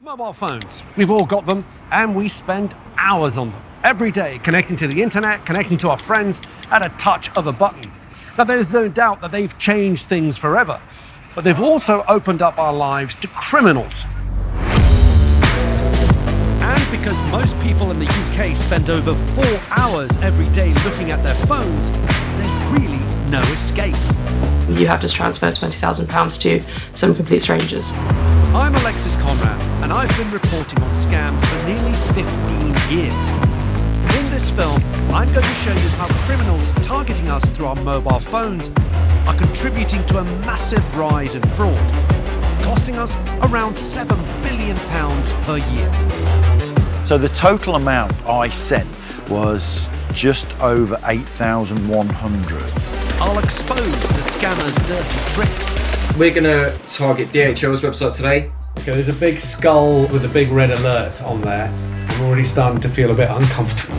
Mobile phones. We've all got them, and we spend hours on them. Every day, connecting to the internet, connecting to our friends at a touch of a button. Now, there's no doubt that they've changed things forever, but they've also opened up our lives to criminals. And because most people in the UK spend over 4 hours every day looking at their phones, there's really no escape. You have just transferred £20,000 to some complete strangers. I'm Alexis Conrad, and I've been reporting on scams for nearly 15 years. In this film, I'm going to show you how criminals targeting us through our mobile phones are contributing to a massive rise in fraud, costing us around £7 billion per year. So the total amount I sent was just over 8,100. I'll expose the scammers' dirty tricks. We're going to target DHL's website today. Okay, there's a big skull with a big red alert on there. I'm already starting to feel a bit uncomfortable.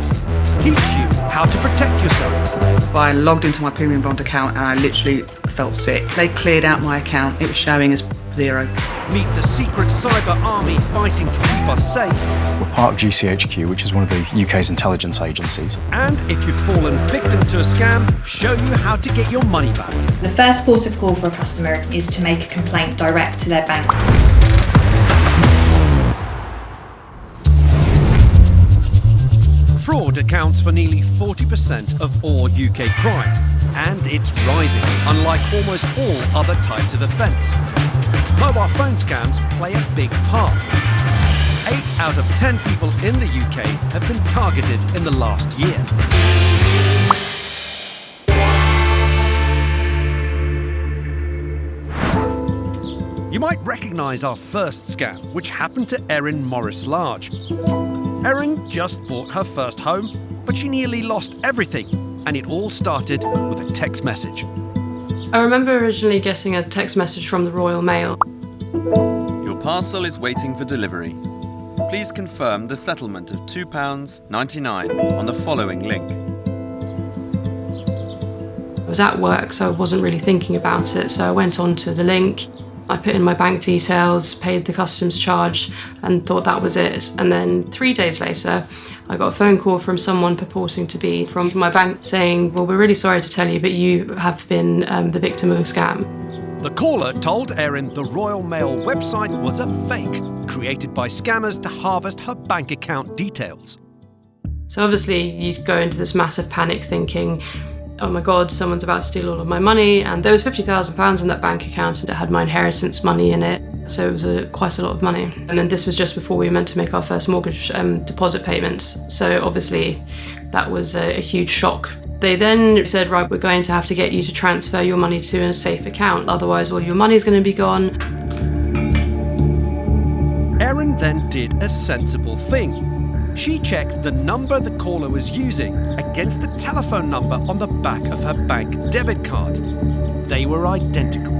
Teach you how to protect yourself. I logged into my Premium Bond account and I literally felt sick. They cleared out my account. It was showing as 0. Meet the secret cyber army fighting to keep us safe. We're part of GCHQ, which is one of the UK's intelligence agencies. And if you've fallen victim to a scam, show you how to get your money back. The first port of call for a customer is to make a complaint direct to their bank. Fraud accounts for nearly 40% of all UK crime, and it's rising, unlike almost all other types of offence. Mobile phone scams play a big part. 8 out of 10 people in the UK have been targeted in the last year. You might recognise our first scam, which happened to Erin Morris Large. Erin just bought her first home, but she nearly lost everything, and it all started with a text message. I remember originally getting a text message from the Royal Mail. Your parcel is waiting for delivery. Please confirm the settlement of £2.99 on the following link. I was at work, so I wasn't really thinking about it, so I went on to the link. I put in my bank details, paid the customs charge, and thought that was it. And then 3 days later, I got a phone call from someone purporting to be from my bank saying, well, we're really sorry to tell you, but you have been the victim of a scam. The caller told Erin the Royal Mail website was a fake, created by scammers to harvest her bank account details. So obviously you go into this massive panic thinking, oh my God, someone's about to steal all of my money. And there was £50,000 in that bank account and it had my inheritance money in it. So it was quite a lot of money. And then this was just before we were meant to make our first mortgage deposit payments. So obviously that was a huge shock. They then said, right, we're going to have to get you to transfer your money to a safe account. Otherwise, all your money's going to be gone. Erin then did a sensible thing. She checked the number the caller was using against the telephone number on the back of her bank debit card. They were identical.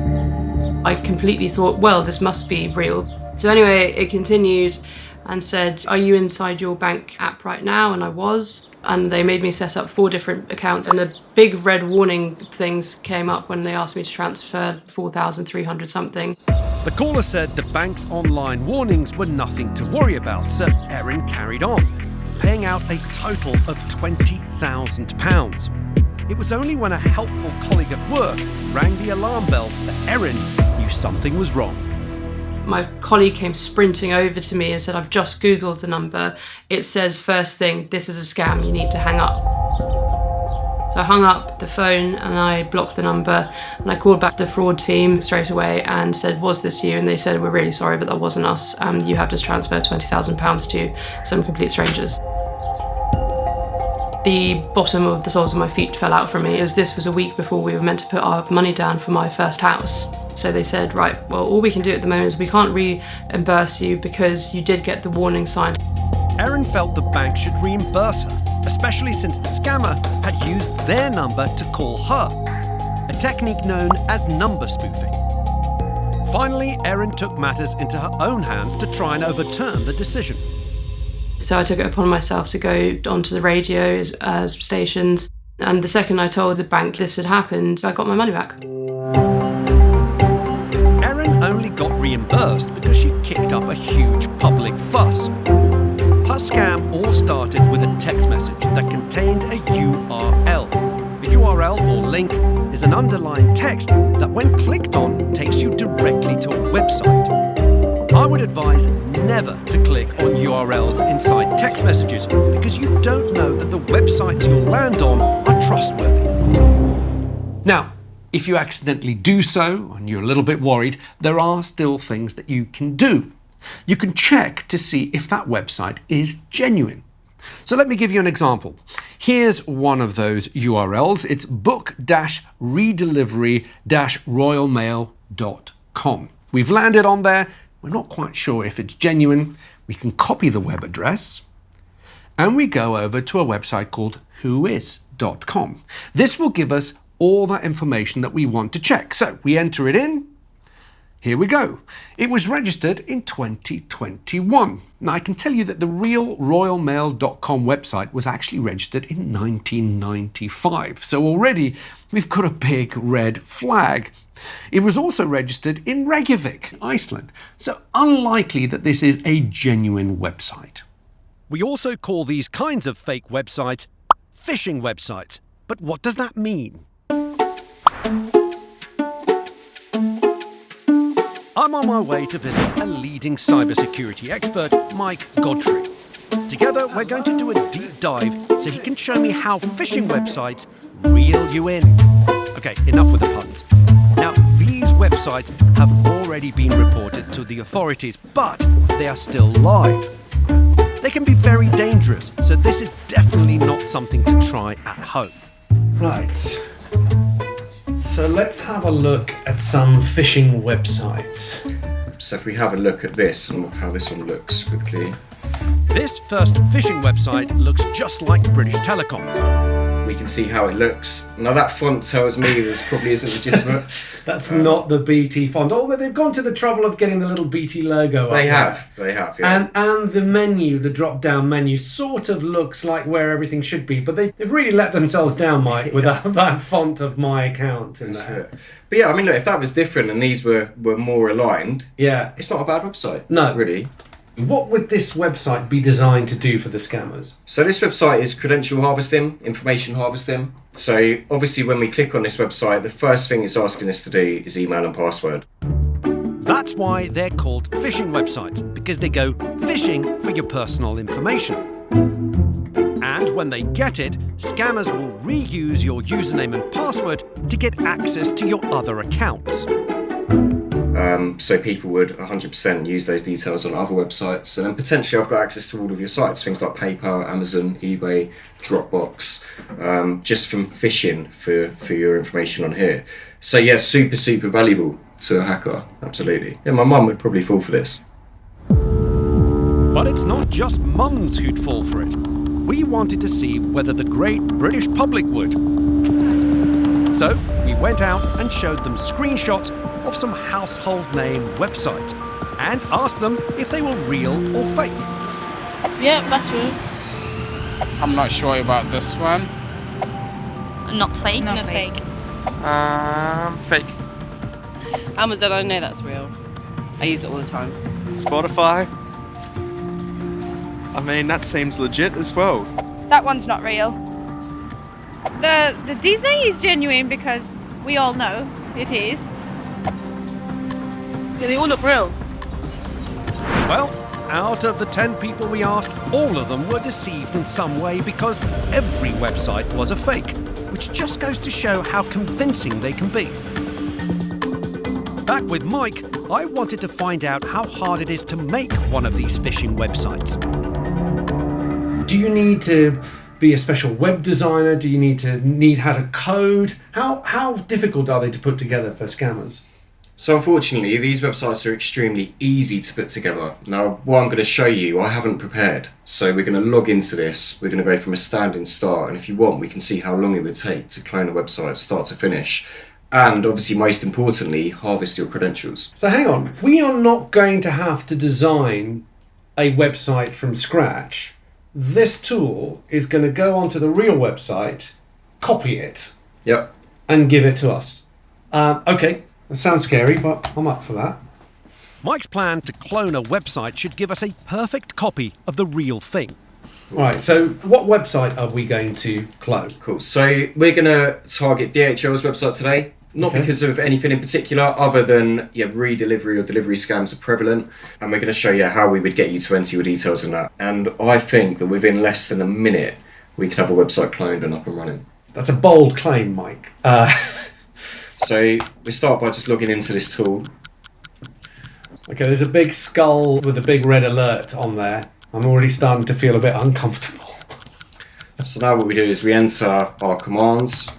I completely thought, well, this must be real. So anyway, it continued and said, are you inside your bank app right now? And I was. And they made me set up 4 different accounts, and the big red warning things came up when they asked me to transfer 4,300 something. The caller said the bank's online warnings were nothing to worry about, so Erin carried on, paying out a total of £20,000. It was only when a helpful colleague at work rang the alarm bell that Erin knew something was wrong. My colleague came sprinting over to me and said, I've just Googled the number. It says first thing, this is a scam, you need to hang up. So I hung up the phone and I blocked the number, and I called back the fraud team straight away and said, was this you? And they said, we're really sorry, but that wasn't us. You have just transferred £20,000 to some complete strangers. The bottom of the soles of my feet fell out from me, as this was a week before we were meant to put our money down for my first house. So they said, right, well, all we can do at the moment is we can't reimburse you because you did get the warning sign. Erin felt the bank should reimburse her, especially since the scammer had used their number to call her, a technique known as number spoofing. Finally, Erin took matters into her own hands to try and overturn the decision. So I took it upon myself to go onto the radio stations, and the second I told the bank this had happened, I got my money back. Erin only got reimbursed because she kicked up a huge public public fuss. Her scam all started with a text message that contained a URL. A URL or link is an underlying text that when clicked on takes you directly to a website. I would advise never to click on URLs inside text messages because you don't know that the websites you'll land on are trustworthy. Now, if you accidentally do so and you're a little bit worried, there are still things that you can do. You can check to see if that website is genuine. So let me give you an example. Here's one of those URLs. It's book-redelivery-royalmail.com. We've landed on there. We're not quite sure if it's genuine. We can copy the web address and we go over to a website called whois.com. This will give us all that information that we want to check. So we enter it in. Here we go. It was registered in 2021. Now I can tell you that the real royalmail.com website was actually registered in 1995. So already we've got a big red flag. It was also registered in Reykjavik, Iceland. So unlikely that this is a genuine website. We also call these kinds of fake websites phishing websites. But what does that mean? I'm on my way to visit a leading cybersecurity expert, Mike Godfrey. Together, we're going to do a deep dive so he can show me how phishing websites reel you in. Okay, enough with the puns. Now, these websites have already been reported to the authorities, but they are still live. They can be very dangerous, so this is definitely not something to try at home. Right. So let's have a look at some phishing websites. So if we have a look at this and how this one looks quickly. This first phishing website looks just like British Telecoms. We can see how it looks. Now that font tells me this probably isn't legitimate. That's not the BT font, although they've gone to the trouble of getting the little BT logo They up have, there. yeah. And the menu, the drop-down menu, sort of looks like where everything should be, but they've really let themselves down, Mike, with that font of my account in there. But yeah, I mean, look, if that was different and these were more aligned, yeah, it's not a bad website. No. Really. What would this website be designed to do for the scammers? So this website is credential harvesting, information harvesting. So obviously when we click on this website, the first thing it's asking us to do is email and password. That's why they're called phishing websites, because they go fishing for your personal information. And when they get it, scammers will reuse your username and password to get access to your other accounts. So people would 100% use those details on other websites, and then potentially I've got access to all of your sites, things like PayPal, Amazon, eBay, Dropbox, just from phishing for your information on here. So yeah, super valuable to a hacker, absolutely. Yeah, my mum would probably fall for this. But it's not just mums who'd fall for it. We wanted to see whether the great British public would. So we went out and showed them screenshots of some household name websites and asked them if they were real or fake. Yeah, that's real. I'm not sure about this one. Not fake. Not fake. Fake. Amazon, I know that's real. I use it all the time. Spotify. I mean, that seems legit as well. That one's not real. The Disney is genuine because we all know it is. Yeah, they all look real. Well, out of the 10 people we asked, all of them were deceived in some way because every website was a fake, which just goes to show how convincing they can be. Back with Mike, I wanted to find out how hard it is to make one of these phishing websites. Do you need to be a special web designer? Do you need how to code? How difficult are they to put together for scammers? So unfortunately, these websites are extremely easy to put together. Now, what I'm going to show you, I haven't prepared. So we're going to log into this. We're going to go from a standing start. And if you want, we can see how long it would take to clone a website start to finish. And obviously, most importantly, harvest your credentials. So hang on, we are not going to have to design a website from scratch. This tool is going to go onto the real website, copy it, yep, and give it to us. Okay, that sounds scary, but I'm up for that. Mike's plan to clone a website should give us a perfect copy of the real thing. Right, so what website are we going to clone? Cool. So we're going to target DHL's website today, not because of anything in particular, other than re-delivery or delivery scams are prevalent, and we're going to show you how we would get you to enter your details in that. And I think that within less than a minute, we could have a website cloned and up and running. That's a bold claim, Mike. So we start by just logging into this tool. Okay, there's a big skull with a big red alert on there. I'm already starting to feel a bit uncomfortable. So now what we do is we enter our commands.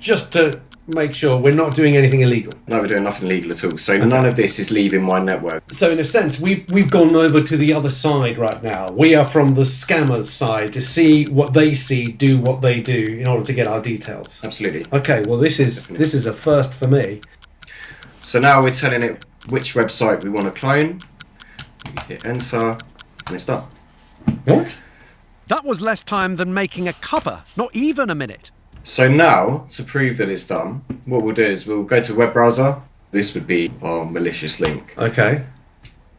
Just to make sure we're not doing anything illegal. No, we're doing nothing illegal at all. So none of this is leaving my network. So in a sense, we've gone over to the other side right now. We are from the scammers' side to see what they see, do what they do in order to get our details. Absolutely. Okay, well this is a first for me. So now we're telling it which website we want to clone. We hit enter, and it's done. What? That was less time than making a cuppa, not even a minute. So now, to prove that it's done, what we'll do is we'll go to a web browser. This would be our malicious link. Okay.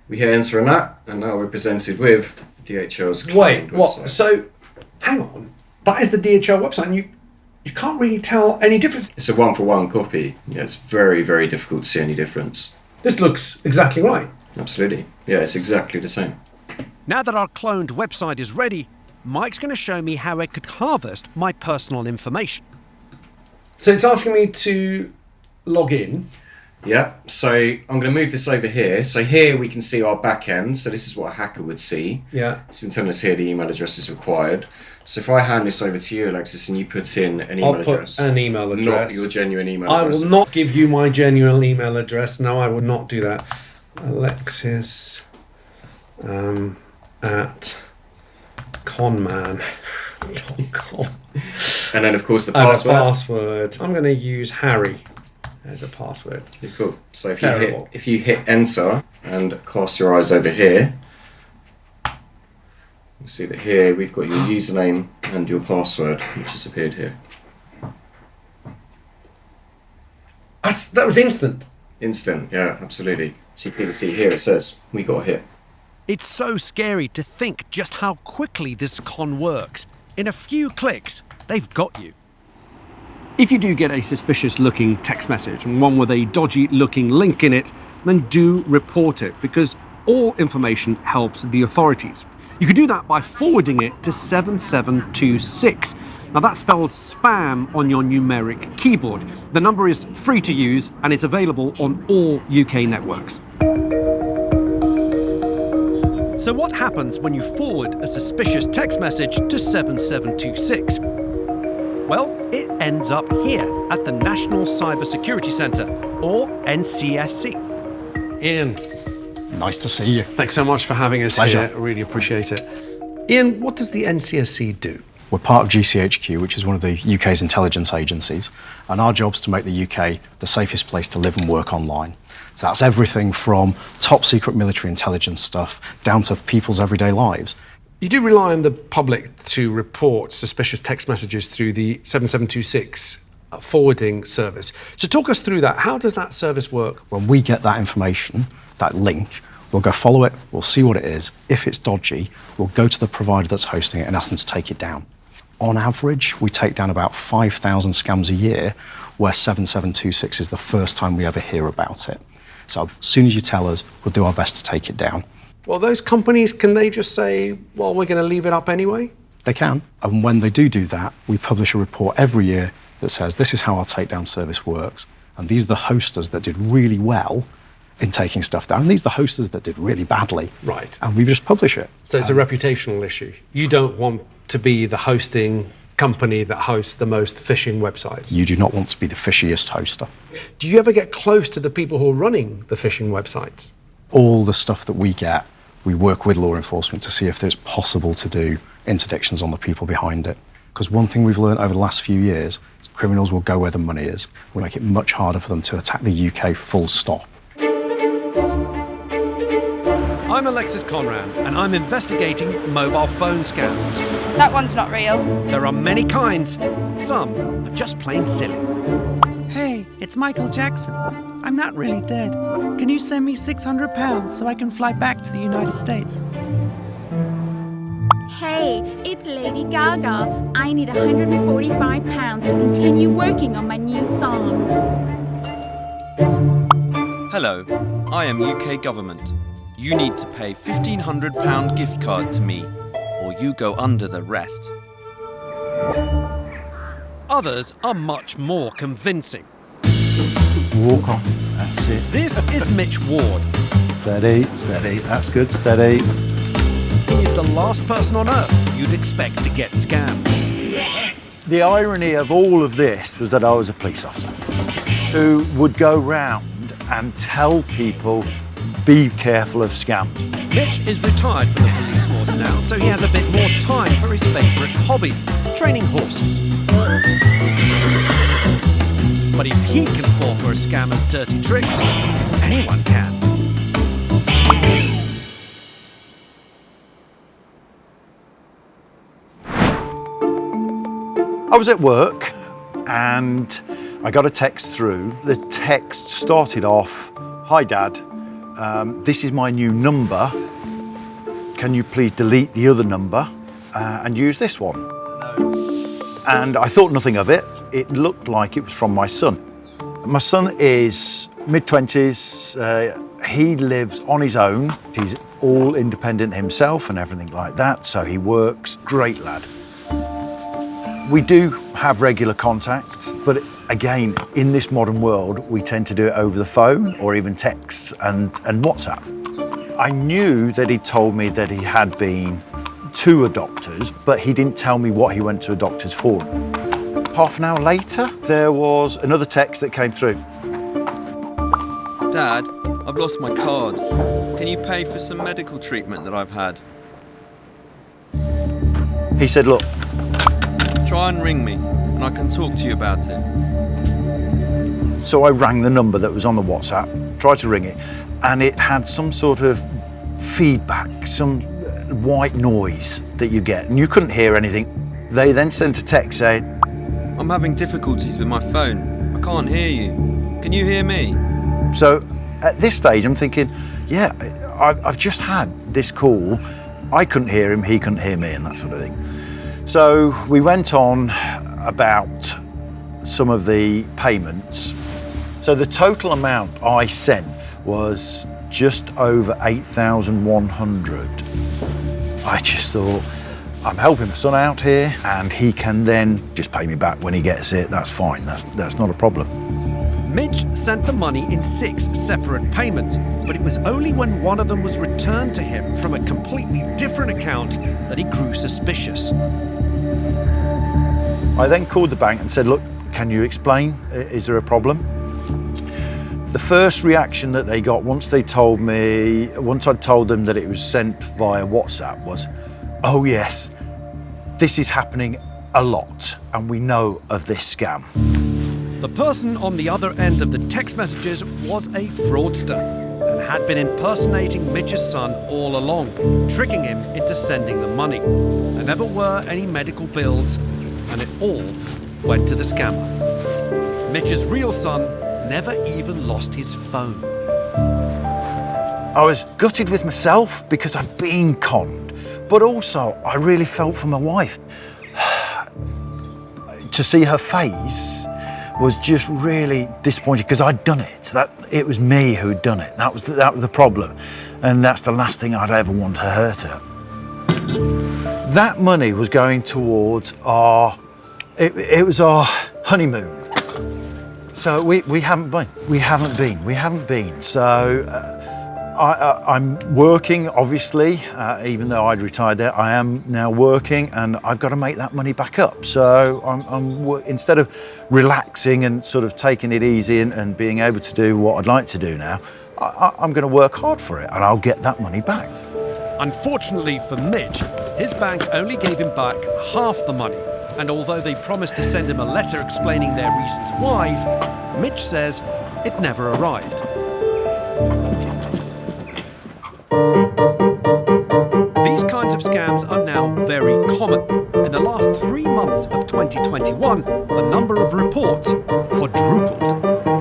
We hit enter on that, and now we're presented with DHL's cloned Wait, what? website. So, hang on. That is the DHL website, and you can't really tell any difference. It's a one-for-one copy. Yeah, it's very, very difficult to see any difference. This looks exactly right. Absolutely. Yeah, it's exactly the same. Now that our cloned website is ready, Mike's going to show me how it could harvest my personal information. So it's asking me to log in. Yeah, so I'm going to move this over here. So here we can see our back end. So this is what a hacker would see. Yeah. So it's telling us here the email address is required. So if I hand this over to you, Alexis, and you put in an email address. An emal address. Not your genuine email address. I will not give you my genuine email address. No, I will not do that. Alexis at conman.com. And then, of course, the password. Password. I'm going to use Harry as a password. Yeah, cool. So if you hit enter and cast your eyes over here, you'll see that here we've got your username and your password, which has appeared here. That was instant. Instant, yeah, absolutely. So you can see here it says, we got a hit. It's so scary to think just how quickly this con works. In a few clicks, they've got you. If you do get a suspicious-looking text message and one with a dodgy-looking link in it, then do report it, because all information helps the authorities. You can do that by forwarding it to 7726. Now that spells spam on your numeric keyboard. The number is free to use and it's available on all UK networks. So what happens when you forward a suspicious text message to 7726? Well, it ends up here at the National Cybersecurity Centre, or NCSC. Ian. Nice to see you. Thanks so much for having us Pleasure. here. I really appreciate it. Ian, what does the NCSC do? We're part of GCHQ, which is one of the UK's intelligence agencies, and our job's to make the UK the safest place to live and work online. So that's everything from top secret military intelligence stuff down to people's everyday lives. You do rely on the public to report suspicious text messages through the 7726 forwarding service. So talk us through that. How does that service work? When we get that information, that link, we'll go follow it, we'll see what it is. If it's dodgy, we'll go to the provider that's hosting it and ask them to take it down. On average, we take down about 5,000 scams a year, where 7726 is the first time we ever hear about it. So as soon as you tell us, we'll do our best to take it down. Well, those companies, can they just say, well, we're going to leave it up anyway? They can. And when they do that, we publish a report every year that says this is how our takedown service works. And these are the hosters that did really well in taking stuff down. And these are the hosters that did really badly. Right. And we just publish it. So it's a reputational issue. You don't want to be the hosting company that hosts the most phishing websites. You do not want to be the fishiest hoster. Do you ever get close to the people who are running the phishing websites? All the stuff that we get, we work with law enforcement to see if it's possible to do interdictions on the people behind it. Because one thing we've learned over the last few years is criminals will go where the money is. We'll make it much harder for them to attack the UK full stop. I'm Alexis Conran, and I'm investigating mobile phone scams. That one's not real. There are many kinds. Some are just plain silly. Hey, It's Michael Jackson. I'm not really dead. Can you send me £600 so I can fly back to the United States? Hey, it's Lady Gaga. I need £145 to continue working on my new song. Hello, I am UK government. You need to pay £1,500 gift card to me, or you go under the rest. Others are much more convincing. Walk on, that's it. This is Mitch Ward. Steady, steady, that's good, steady. He is the last person on earth you'd expect to get scammed. The irony of all of this was that I was a police officer who would go round and tell people, be careful of scams. Mitch is retired from the police force now, so he has a bit more time for his favourite hobby, training horses. But if he can fall for a scammer's dirty tricks, anyone can. I was at work and I got a text through. The text started off, "Hi Dad, this is my new number. Can you please delete the other number and use this one?" And I thought nothing of it. It looked like it was from my son. My son is mid-20s. He lives on his own. He's all independent himself and everything like that, so he works. Great lad. We do have regular contact, but again, in this modern world, we tend to do it over the phone or even texts and WhatsApp. I knew that he told me that he had been to a doctor's, but he didn't tell me what he went to a doctor's for. Half an hour later, there was another text that came through. Dad, I've lost my card. Can you pay for some medical treatment that I've had? He said, "Look, try and ring me, and I can talk to you about it." So I rang the number that was on the WhatsApp, tried to ring it, and it had some sort of feedback, some white noise that you get, and you couldn't hear anything. They then sent a text saying, "I'm having difficulties with my phone. I can't hear you. Can you hear me?" So at this stage, I'm thinking, yeah, I've just had this call. I couldn't hear him, he couldn't hear me, and that sort of thing. So we went on about some of the payments. So the total amount I sent was just over 8,100. I just thought, I'm helping my son out here and he can then just pay me back when he gets it. That's fine, that's not a problem. Mitch sent the money in 6 separate payments, but it was only when one of them was returned to him from a completely different account that he grew suspicious. I then called the bank and said, "Look, can you explain? Is there a problem?" The first reaction that they got once I'd told them that it was sent via WhatsApp was, "Oh yes, this is happening a lot and we know of this scam." The person on the other end of the text messages was a fraudster and had been impersonating Mitch's son all along, tricking him into sending the money. There never were any medical bills, and it all went to the scammer. Mitch's real son never even lost his phone. I was gutted with myself because I'd been conned, but also I really felt for my wife. To see her face was just really disappointing because I'd done it. It was me who'd done it. That was the problem, and that's the last thing I'd ever want to hurt her. That money was going towards our honeymoon. So we haven't been. So I'm working, obviously, even though I'd retired there. I am now working, and I've got to make that money back up. So instead of relaxing and sort of taking it easy and being able to do what I'd like to do now, I'm going to work hard for it, and I'll get that money back. Unfortunately for Mitch, his bank only gave him back half the money. And although they promised to send him a letter explaining their reasons why, Mitch says it never arrived. These kinds of scams are now very common. In the last 3 months of 2021, the number of reports quadrupled.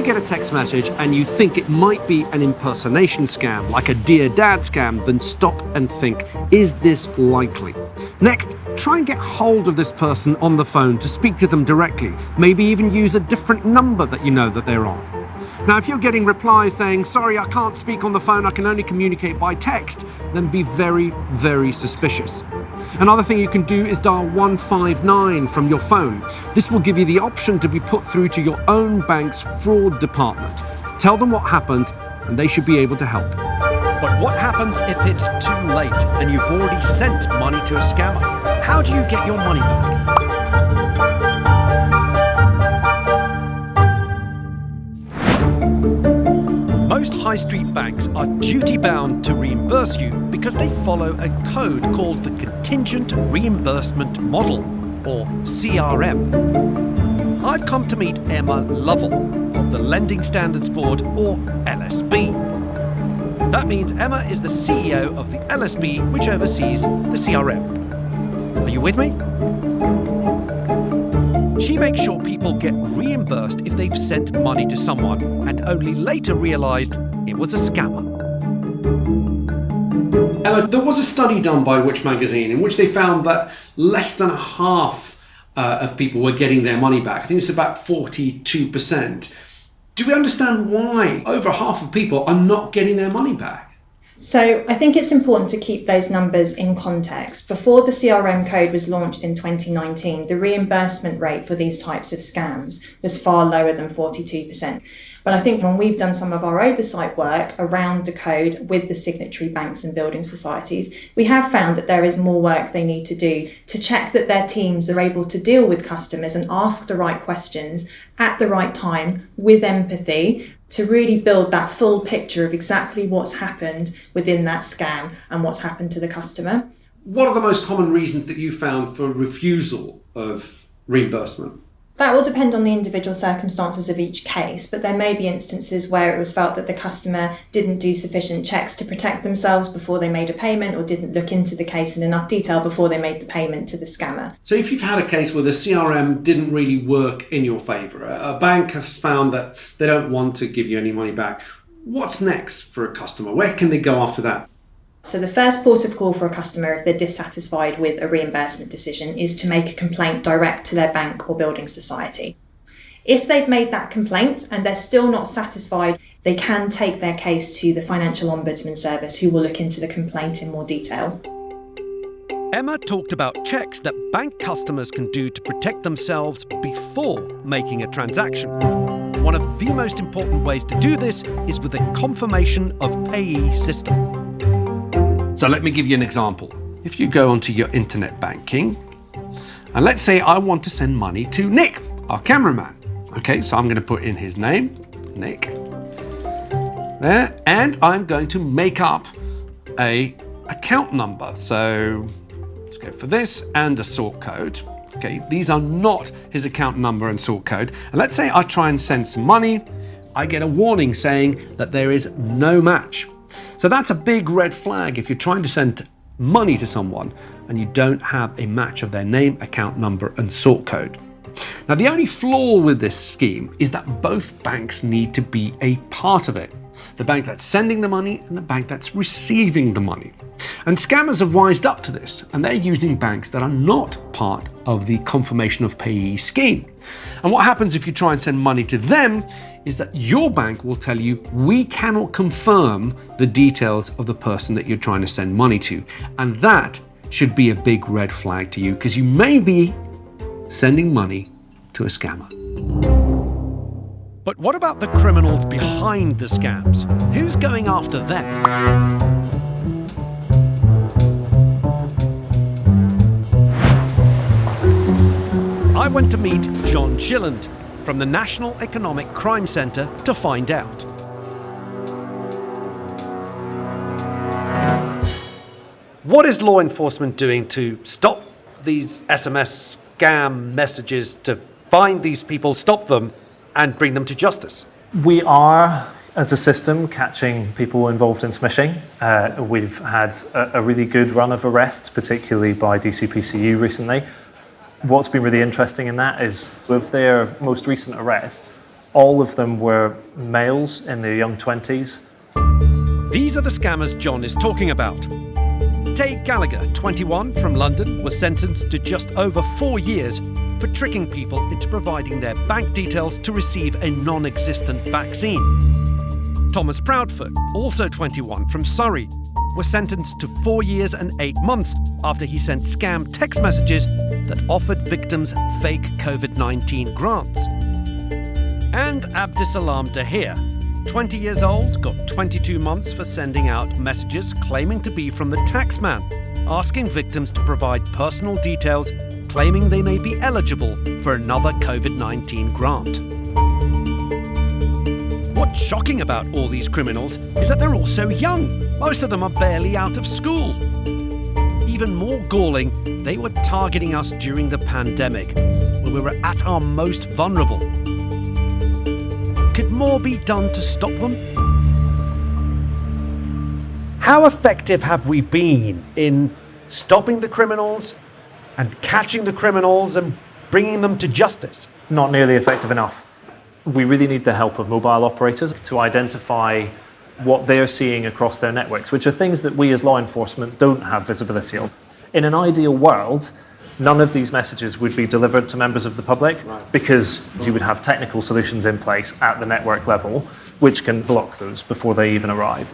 get a text message and you think it might be an impersonation scam, like a Dear Dad scam, then stop and think, is this likely? Next, try and get hold of this person on the phone to speak to them directly. Maybe even use a different number that you know that they're on. Now, if you're getting replies saying, sorry, I can't speak on the phone, I can only communicate by text, then be very, very suspicious. Another thing you can do is dial 159 from your phone. This will give you the option to be put through to your own bank's fraud department. Tell them what happened, and they should be able to help. But what happens if it's too late and you've already sent money to a scammer? How do you get your money back? Most high street banks are duty-bound to reimburse you because they follow a code called the Contingent Reimbursement Model, or CRM. I've come to meet Emma Lovell of the Lending Standards Board, or LSB. That means Emma is the CEO of the LSB, which oversees the CRM. Are you with me? She makes sure people get reimbursed if they've sent money to someone and only later realised it was a scammer. Emma, there was a study done by Which magazine in which they found that less than half of people were getting their money back. I think it's about 42%. Do we understand why over half of people are not getting their money back? So I think it's important to keep those numbers in context. Before the CRM code was launched in 2019, the reimbursement rate for these types of scams was far lower than 42%. But I think when we've done some of our oversight work around the code with the signatory banks and building societies, we have found that there is more work they need to do to check that their teams are able to deal with customers and ask the right questions at the right time with empathy, to really build that full picture of exactly what's happened within that scam and what's happened to the customer. What are the most common reasons that you found for refusal of reimbursement? That will depend on the individual circumstances of each case, but there may be instances where it was felt that the customer didn't do sufficient checks to protect themselves before they made a payment, or didn't look into the case in enough detail before they made the payment to the scammer. So if you've had a case where the CRM didn't really work in your favour, a bank has found that they don't want to give you any money back, what's next for a customer? Where can they go after that? So the first port of call for a customer if they're dissatisfied with a reimbursement decision is to make a complaint direct to their bank or building society. If they've made that complaint and they're still not satisfied, they can take their case to the Financial Ombudsman Service, who will look into the complaint in more detail. Emma talked about checks that bank customers can do to protect themselves before making a transaction. One of the most important ways to do this is with a confirmation of payee system. So let me give you an example. If you go onto your internet banking, and let's say I want to send money to Nick, our cameraman. Okay, so I'm going to put in his name, Nick, there, and I'm going to make up a account number. So let's go for this, and a sort code. Okay, these are not his account number and sort code. And let's say I try and send some money, I get a warning saying that there is no match. So that's a big red flag if you're trying to send money to someone and you don't have a match of their name, account number, and sort code. Now, the only flaw with this scheme is that both banks need to be a part of it. The bank that's sending the money and the bank that's receiving the money. And scammers have wised up to this, and they're using banks that are not part of the confirmation of payee scheme. And what happens if you try and send money to them is that your bank will tell you, we cannot confirm the details of the person that you're trying to send money to. And that should be a big red flag to you, because you may be sending money to a scammer. But what about the criminals behind the scams? Who's going after them? I went to meet John Gilland from the National Economic Crime Centre to find out. What is law enforcement doing to stop these SMS scam messages, to find these people, stop them, and bring them to justice? We are, as a system, catching people involved in smishing. We've had a really good run of arrests, particularly by DCPCU recently. What's been really interesting in that is with their most recent arrest, All of them were males in their young 20s. These are the scammers John is talking about. Tay Gallagher, 21, from London, was sentenced to just over 4 years for tricking people into providing their bank details to receive a non-existent vaccine. Thomas Proudfoot, also 21, from Surrey, was sentenced to 4 years and 8 months after he sent scam text messages that offered victims fake COVID-19 grants. And Abdisalam Dahir, 20 years old, got 22 months for sending out messages claiming to be from the taxman, asking victims to provide personal details, claiming they may be eligible for another COVID-19 grant. What's shocking about all these criminals is that they're all so young. Most of them are barely out of school. Even more galling, they were targeting us during the pandemic, when we were at our most vulnerable. Could more be done to stop them? How effective have we been in stopping the criminals and catching the criminals and bringing them to justice? Not nearly effective enough. We really need the help of mobile operators to identify what they're seeing across their networks, which are things that we as law enforcement don't have visibility of. In an ideal world, none of these messages would be delivered to members of the public because you would have technical solutions in place at the network level which can block those before they even arrive.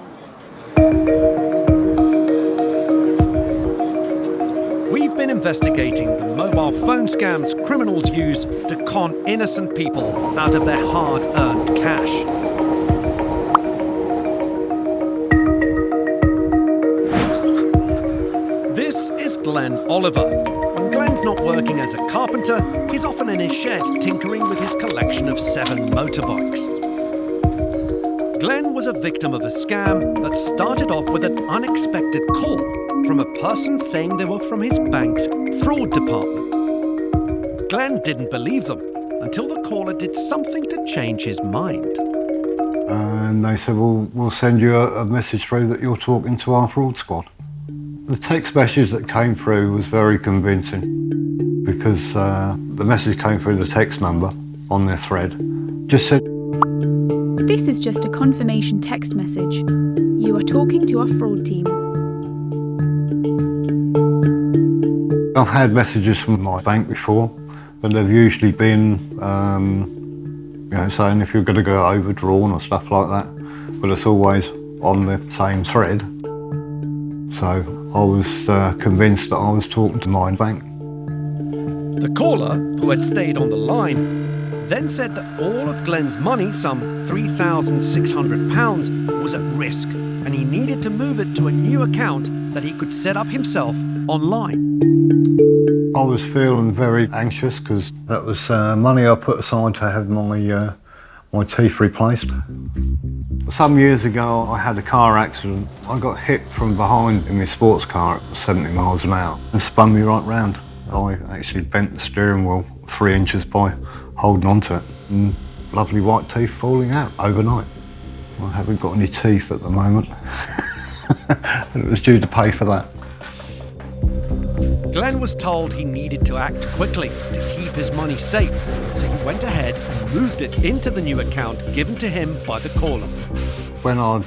We've been investigating the mobile phone scams criminals use to con innocent people out of their hard-earned cash. This is Glenn Oliver. When Glenn's not working as a carpenter, he's often in his shed tinkering with his collection of 7 motorbikes. Glenn was a victim of a scam that started off with an unexpected call from a person saying they were from his bank's fraud department. Glenn didn't believe them until the caller did something to change his mind. And they said, well, we'll send you a message through that you're talking to our fraud squad. The text message that came through was very convincing because the message came through the text number on their thread. Just said, "This is just a confirmation text message. You are talking to our fraud team." I've had messages from my bank before, and they've usually been, saying if you're going to go overdrawn or stuff like that, but it's always on the same thread. So I was convinced that I was talking to my bank. The caller, who had stayed on the line, then said that all of Glenn's money, some £3,600, was at risk, and he needed to move it to a new account that he could set up himself online. I was feeling very anxious because that was money I put aside to have my teeth replaced. Some years ago I had a car accident. I got hit from behind in my sports car at 70 miles an hour and spun me right round. I actually bent the steering wheel 3 inches by holding onto it, and lovely white teeth falling out overnight. I haven't got any teeth at the moment and it was due to pay for that. Glenn was told he needed to act quickly to keep his money safe, so he went ahead and moved it into the new account given to him by the caller. When I'd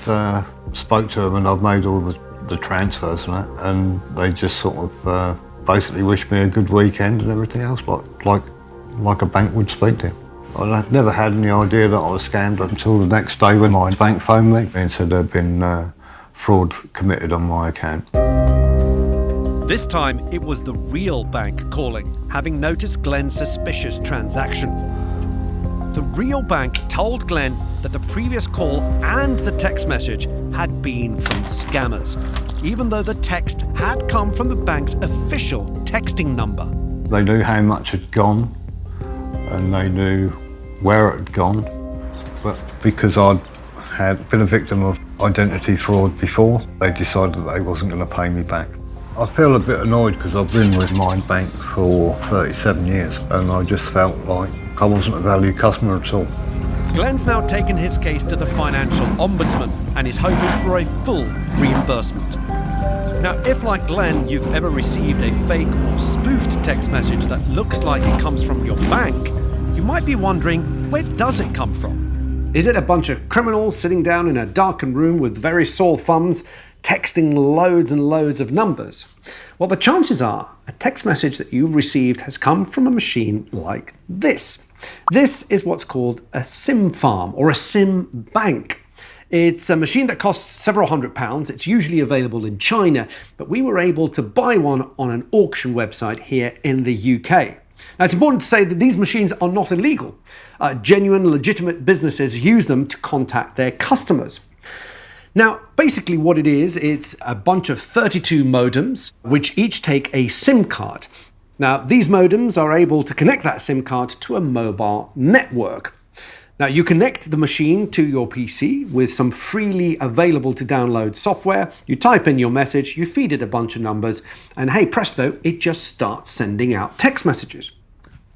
spoke to them and I'd made all the transfers and that, and they just sort of basically wished me a good weekend and everything else, like a bank would speak to. I'd never had any idea that I was scammed until the next day when my bank phoned me and said there'd been fraud committed on my account. This time, it was the real bank calling, having noticed Glenn's suspicious transaction. The real bank told Glenn that the previous call and the text message had been from scammers, even though the text had come from the bank's official texting number. They knew how much had gone and they knew where it had gone, but because I'd had been a victim of identity fraud before, they decided that they wasn't going to pay me back. I feel a bit annoyed because I've been with my bank for 37 years and I just felt like I wasn't a valued customer at all. Glenn's now taken his case to the Financial Ombudsman and is hoping for a full reimbursement. Now, if like Glenn, you've ever received a fake or spoofed text message that looks like it comes from your bank, you might be wondering where does it come from? Is it a bunch of criminals sitting down in a darkened room with very sore thumbs, texting loads and loads of numbers? Well, the chances are a text message that you've received has come from a machine like this. This is what's called a SIM farm or a SIM bank. It's a machine that costs several £100s. It's usually available in China, but we were able to buy one on an auction website here in the UK. Now, it's important to say that these machines are not illegal. Genuine, legitimate businesses use them to contact their customers. Now, basically what it is, it's a bunch of 32 modems, which each take a SIM card. Now, these modems are able to connect that SIM card to a mobile network. Now, you connect the machine to your PC with some freely available to download software. You type in your message, you feed it a bunch of numbers, and hey presto, it just starts sending out text messages.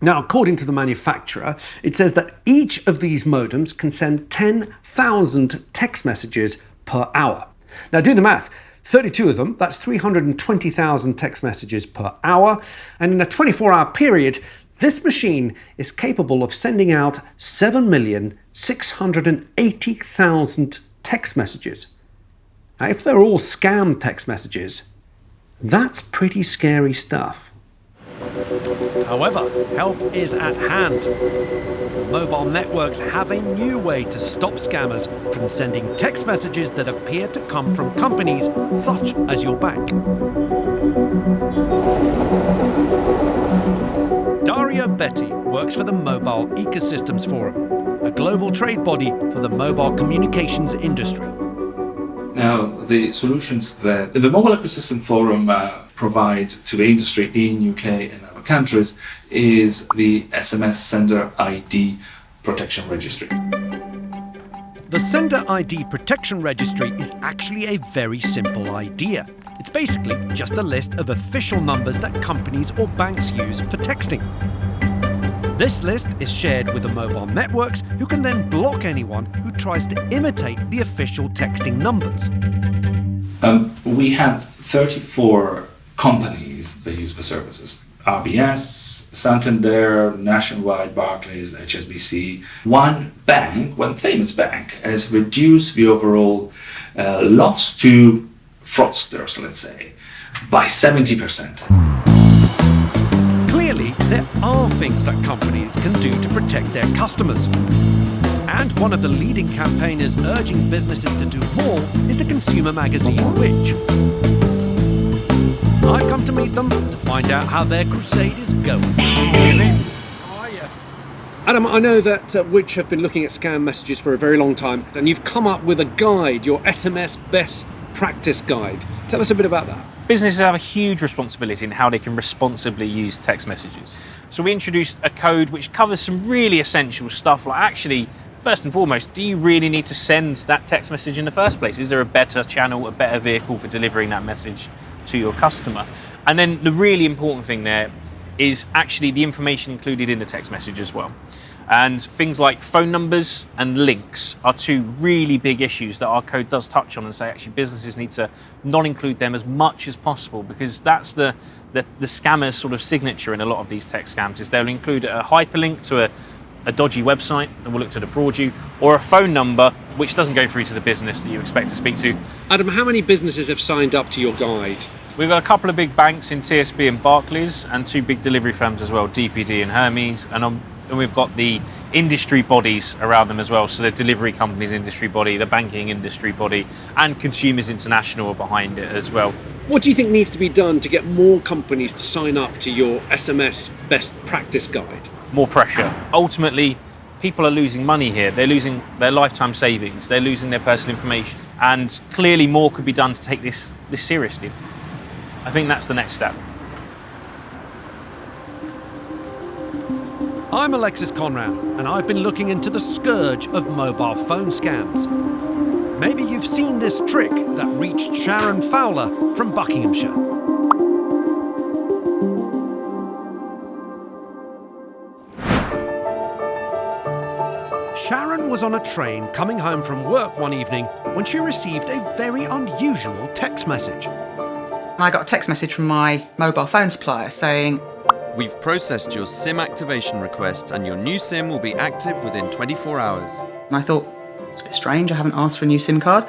Now, according to the manufacturer, it says that each of these modems can send 10,000 text messages per hour. Now, do the math. 32 of them, that's 320,000 text messages per hour. And in a 24-hour period, this machine is capable of sending out 7,680,000 text messages. Now, if they're all scam text messages, that's pretty scary stuff. However, help is at hand. The mobile networks have a new way to stop scammers from sending text messages that appear to come from companies such as your bank. Daria Betty works for the Mobile Ecosystems Forum, a global trade body for the mobile communications industry. Now, the solutions that the Mobile Ecosystem Forum provides to the industry in UK and other countries is the SMS Sender ID Protection Registry. The Sender ID Protection Registry is actually a very simple idea. It's basically just a list of official numbers that companies or banks use for texting. This list is shared with the mobile networks, who can then block anyone who tries to imitate the official texting numbers. We have 34 companies that use the services. RBS, Santander, Nationwide, Barclays, HSBC. One bank, one famous bank, has reduced the overall loss to fraudsters, let's say, by 70%. Clearly, there are things that companies can do to protect their customers. And one of the leading campaigners urging businesses to do more is the consumer magazine Which. I've come to meet them to find out how their crusade is going. Adam, I know that Which have been looking at scam messages for a very long time, and you've come up with a guide, your SMS Best Practice Guide. Tell us a bit about that. Businesses have a huge responsibility in how they can responsibly use text messages. So we introduced a code which covers some really essential stuff, like actually, first and foremost, do you really need to send that text message in the first place? Is there a better channel, a better vehicle for delivering that message to your customer? And then the really important thing there is actually the information included in the text message as well. And things like phone numbers and links are two really big issues that our code does touch on and say actually businesses need to not include them as much as possible, because that's the scammer's sort of signature in a lot of these text scams, is they'll include a hyperlink to a dodgy website that will look to defraud you, or a phone number which doesn't go through to the business that you expect to speak to. Adam, how many businesses have signed up to your guide? We've got a couple of big banks in TSB and Barclays, and two big delivery firms as well, DPD and Hermes, and we've got the industry bodies around them as well, so the delivery companies industry body, the banking industry body, and Consumers International are behind it as well. What do you think needs to be done to get more companies to sign up to your SMS Best Practice Guide? More pressure. Ultimately, people are losing money here. They're losing their lifetime savings. They're losing their personal information. And clearly more could be done to take this seriously. I think that's the next step. I'm Alexis Conrad, and I've been looking into the scourge of mobile phone scams. Maybe you've seen this trick that reached Sharon Fowler from Buckinghamshire. Sharon was on a train coming home from work one evening when she received a very unusual text message. I got a text message from my mobile phone supplier saying, We've processed your SIM activation request and your new SIM will be active within 24 hours. And I thought, it's a bit strange, I haven't asked for a new SIM card.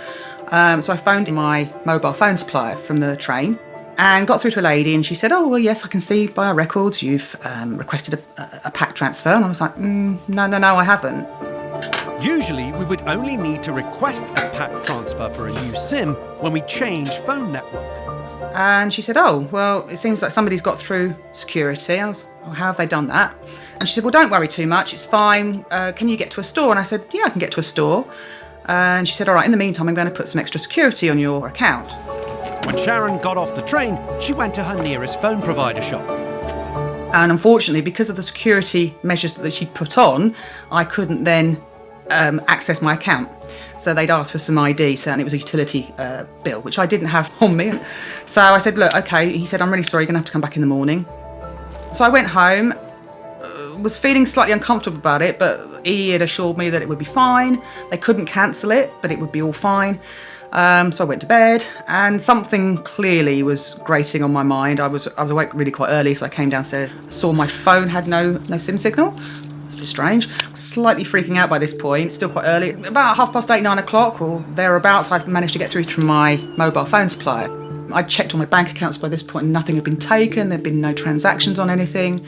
So I phoned my mobile phone supplier from the train and got through to a lady, and she said, oh, well, yes, I can see by our records you've requested a pack transfer. And I was like, no, I haven't. Usually, we would only need to request a pack transfer for a new SIM when we change phone network. And she said, oh, well, it seems like somebody's got through security. I was, well, how have they done that? And she said, well, don't worry too much, it's fine. Can you get to a store? And I said, yeah, I can get to a store. And she said, all right, in the meantime, I'm going to put some extra security on your account. When Sharon got off the train, she went to her nearest phone provider shop. And unfortunately, because of the security measures that she'd put on, I couldn't then access my account. So they'd asked for some ID, and it was a utility bill, which I didn't have on me. So I said, look, okay. He said, I'm really sorry, you're going to have to come back in the morning. So I went home, was feeling slightly uncomfortable about it, but he had assured me that it would be fine. They couldn't cancel it, but it would be all fine. So I went to bed, and something clearly was grating on my mind. I was awake really quite early, so I came downstairs, saw my phone had no SIM signal. It's a bit strange. Slightly freaking out by this point, still quite early. About 8:30, 9 o'clock or thereabouts, I've managed to get through to my mobile phone supplier. I checked all my bank accounts by this point and nothing had been taken, there'd been no transactions on anything.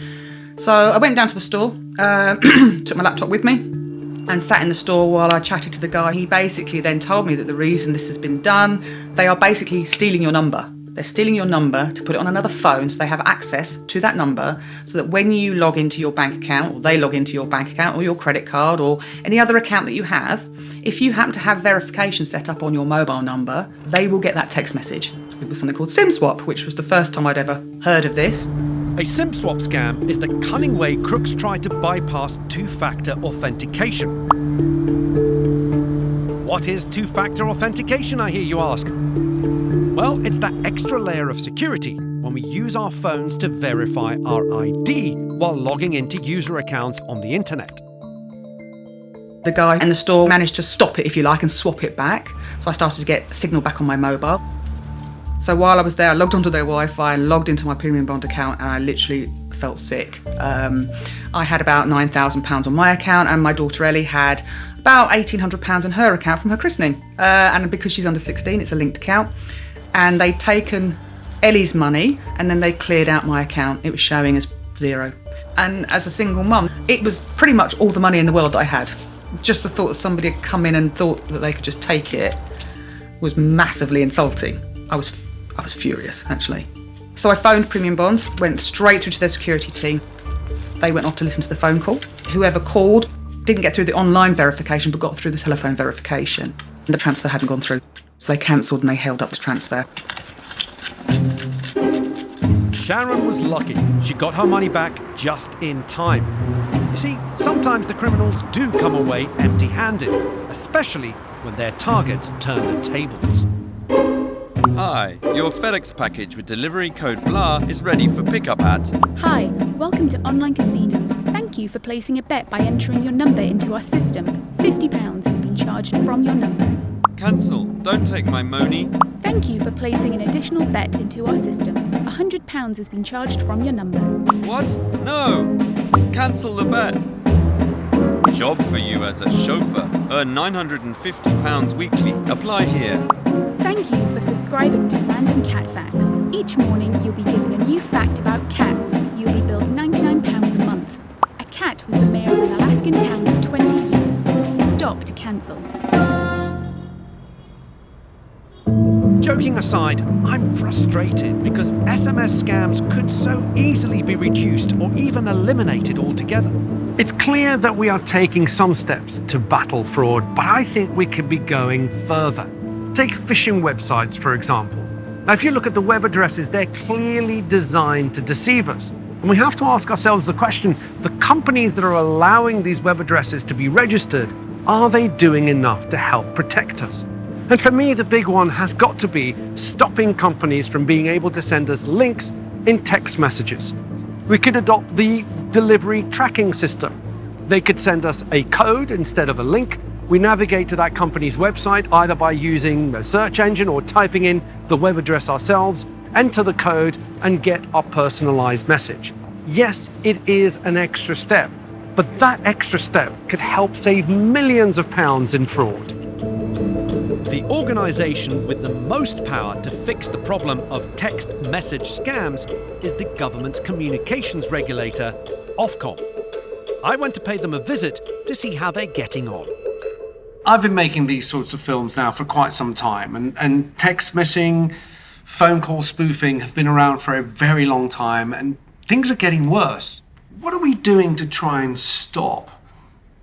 So I went down to the store, took my laptop with me and sat in the store while I chatted to the guy. He basically then told me that the reason this has been done, they are basically stealing your number. They're stealing your number to put it on another phone so they have access to that number so that when you log into your bank account, or they log into your bank account or your credit card or any other account that you have, if you happen to have verification set up on your mobile number, they will get that text message. It was something called SIM swap, which was the first time I'd ever heard of this. A SIM swap scam is the cunning way crooks try to bypass two-factor authentication. What is two-factor authentication, I hear you ask? Well, it's that extra layer of security when we use our phones to verify our ID while logging into user accounts on the internet. The guy in the store managed to stop it, if you like, and swap it back. So I started to get a signal back on my mobile. So while I was there, I logged onto their Wi-Fi and logged into my Premium Bond account, and I literally felt sick. I had about £9,000 on my account, and my daughter Ellie had about £1,800 in her account from her christening. And because she's under 16, it's a linked account. And they'd taken Ellie's money and then they cleared out my account. It was showing as zero. And as a single mum, it was pretty much all the money in the world that I had. Just the thought that somebody had come in and thought that they could just take it was massively insulting. I was furious, actually. So I phoned Premium Bonds, went straight through to their security team. They went off to listen to the phone call. Whoever called didn't get through the online verification, but got through the telephone verification. And the transfer hadn't gone through. So they cancelled and they held up the transfer. Sharon was lucky. She got her money back just in time. You see, sometimes the criminals do come away empty-handed, especially when their targets turn the tables. Hi, your FedEx package with delivery code BLAH is ready for pickup at... Hi, welcome to online casinos. Thank you for placing a bet by entering your number into our system. £50 has been charged from your number. Cancel, don't take my money. Thank you for placing an additional bet into our system. £100 has been charged from your number. What? No! Cancel the bet. Job for you as a chauffeur. Earn £950 weekly. Apply here. Thank you for subscribing to Random Cat Facts. Each morning you'll be given a new fact about cats. You'll be billed £99 a month. A cat was the mayor of an Alaskan town for 20 years. Stop to cancel. Joking aside, I'm frustrated because SMS scams could so easily be reduced or even eliminated altogether. It's clear that we are taking some steps to battle fraud, but I think we could be going further. Take phishing websites, for example. Now, if you look at the web addresses, they're clearly designed to deceive us. And we have to ask ourselves the question, the companies that are allowing these web addresses to be registered, are they doing enough to help protect us? And for me, the big one has got to be stopping companies from being able to send us links in text messages. We could adopt the delivery tracking system. They could send us a code instead of a link. We navigate to that company's website either by using a search engine or typing in the web address ourselves, enter the code and get our personalized message. Yes, it is an extra step, but that extra step could help save millions of pounds in fraud. The organisation with the most power to fix the problem of text message scams is the government's communications regulator, Ofcom. I went to pay them a visit to see how they're getting on. I've been making these sorts of films now for quite some time, and text messaging, phone call spoofing have been around for a very long time, and things are getting worse. What are we doing to try and stop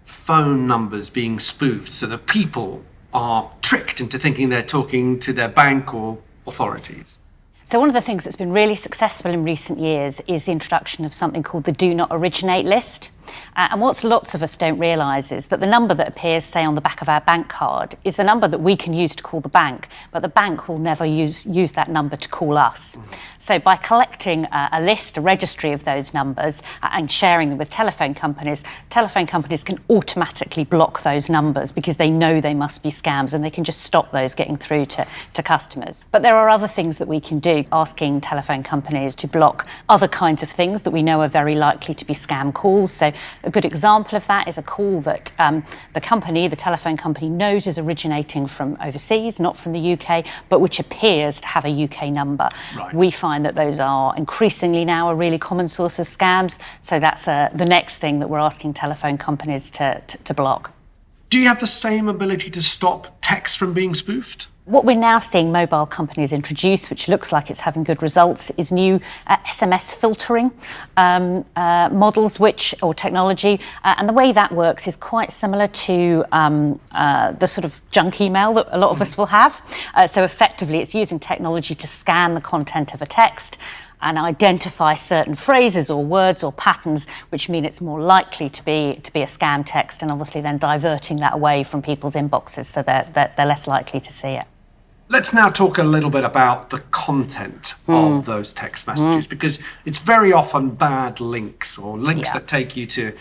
phone numbers being spoofed so that people are tricked into thinking they're talking to their bank or authorities? So one of the things that's been really successful in recent years is the introduction of something called the Do Not Originate list. And what lots of us don't realise is that the number that appears, say, on the back of our bank card is the number that we can use to call the bank, but the bank will never use that number to call us. So by collecting a list, a registry of those numbers and sharing them with telephone companies can automatically block those numbers because they know they must be scams, and they can just stop those getting through to customers. But there are other things that we can do, asking telephone companies to block other kinds of things that we know are very likely to be scam calls. So a good example of that is a call that the telephone company knows is originating from overseas, not from the UK, but which appears to have a UK number. Right. We find that those are increasingly now a really common source of scams. So that's the next thing that we're asking telephone companies to block. Do you have the same ability to stop text from being spoofed? What we're now seeing mobile companies introduce, which looks like it's having good results, is new SMS filtering models, or technology. And the way that works is quite similar to the sort of junk email that a lot of us will have. So effectively, it's using technology to scan the content of a text and identify certain phrases or words or patterns which mean it's more likely to be a scam text, and obviously then diverting that away from people's inboxes so that they're less likely to see it. Let's now talk a little bit about the content of those text messages, because it's very often bad links or links that take you to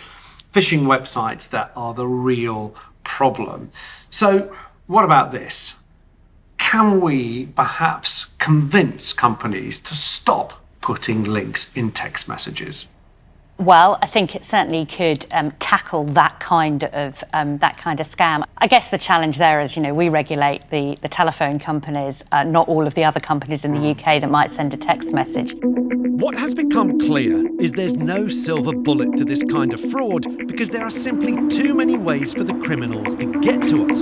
phishing websites that are the real problem. So what about this? Can we perhaps convince companies to stop putting links in text messages? Well, I think it certainly could tackle that kind of scam. I guess the challenge there is, we regulate the telephone companies, not all of the other companies in the UK that might send a text message. What has become clear is there's no silver bullet to this kind of fraud because there are simply too many ways for the criminals to get to us.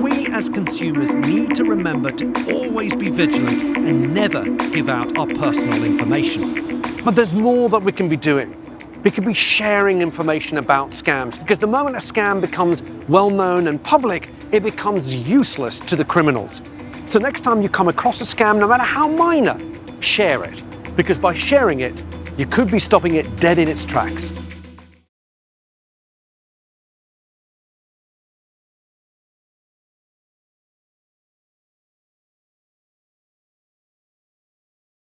We as consumers need to remember to always be vigilant and never give out our personal information. But there's more that we can be doing. We could be sharing information about scams, because the moment a scam becomes well-known and public, it becomes useless to the criminals. So next time you come across a scam, no matter how minor, share it. Because by sharing it, you could be stopping it dead in its tracks.